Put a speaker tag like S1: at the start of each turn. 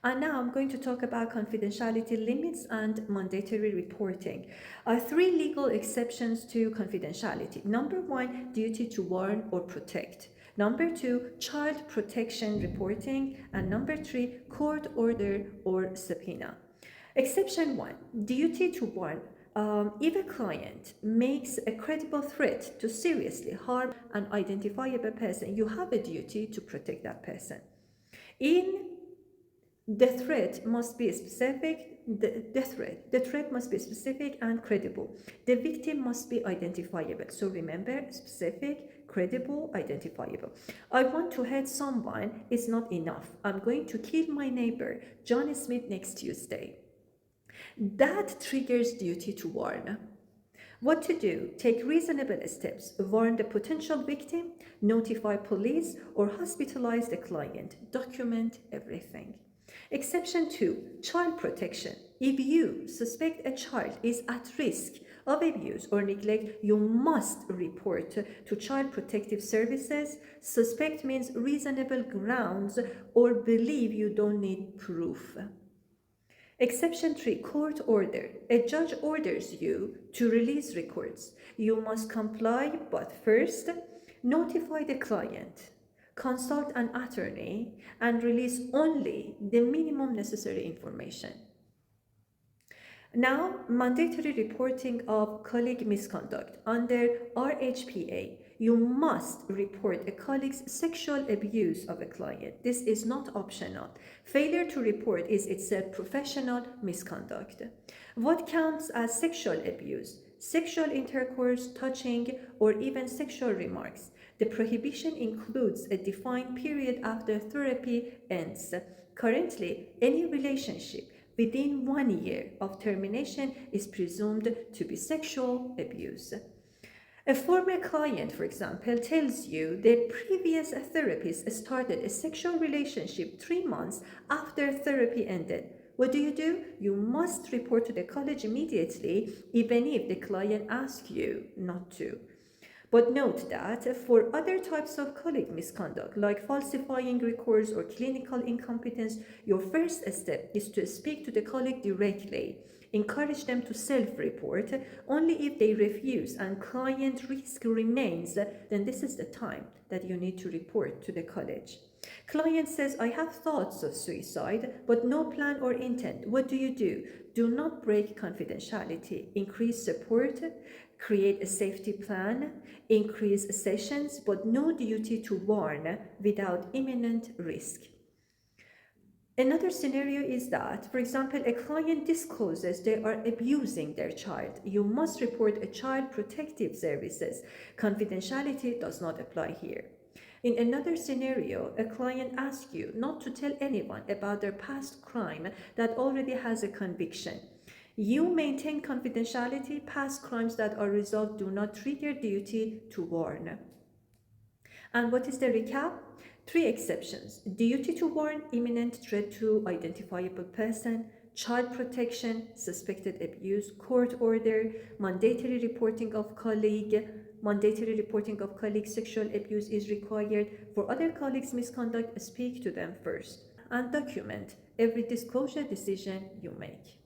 S1: And now I'm going to talk about confidentiality limits and mandatory reporting. Three legal exceptions to confidentiality. Number one, duty to warn or protect. Number two, child protection reporting. And number three, court order or subpoena. Exception one, duty to warn. If a client makes a credible threat to seriously harm an identifiable person, you have a duty to protect that person. In the threat must be specific. The threat must be specific and credible. The victim must be identifiable. So remember, specific, credible, identifiable. I want to hurt someone is not enough. I'm going to kill my neighbor, John Smith, next Tuesday. That triggers duty to warn. What to do? Take reasonable steps. Warn the potential victim, notify police, or hospitalize the client. Document everything. Exception 2, child protection. If you suspect a child is at risk of abuse or neglect, you must report to Child Protective Services. Suspect means reasonable grounds or believe you don't need proof. Exception 3, court order. A judge orders you to release records. You must comply, but first, notify the client, consult an attorney, and release only the minimum necessary information. Now, mandatory reporting of colleague misconduct. Under RHPA, you must report a colleague's sexual abuse of a client. This is not optional. Failure to report is itself professional misconduct. What counts as sexual abuse? Sexual intercourse, touching, or even sexual remarks. The prohibition includes a defined period after therapy ends. Currently, any relationship within 1 year of termination is presumed to be sexual abuse. A former client, for example, tells you their previous therapist started a sexual relationship 3 months after therapy ended. What do? You must report to the college immediately, even if the client asks you not to. But note that for other types of colleague misconduct, like falsifying records or clinical incompetence, your first step is to speak to the colleague directly. Encourage them to self-report. Only if they refuse and client risk remains, then this is the time that you need to report to the college. Client says, I have thoughts of suicide, but no plan or intent. What do? Do not break confidentiality. Increase support, create a safety plan, increase sessions, but no duty to warn without imminent risk. Another scenario is that, for example, a client discloses they are abusing their child. You must report a Child Protective Services. Confidentiality does not apply here. In another scenario, a client asks you not to tell anyone about their past crime that already has a conviction. You maintain confidentiality. Past crimes that are resolved do not trigger duty to warn. And what is the recap? 3 exceptions: duty to warn, imminent threat to identifiable person, child protection, suspected abuse, court order, mandatory reporting of colleague sexual abuse is required. For other colleagues' misconduct, speak to them first and document every disclosure decision you make.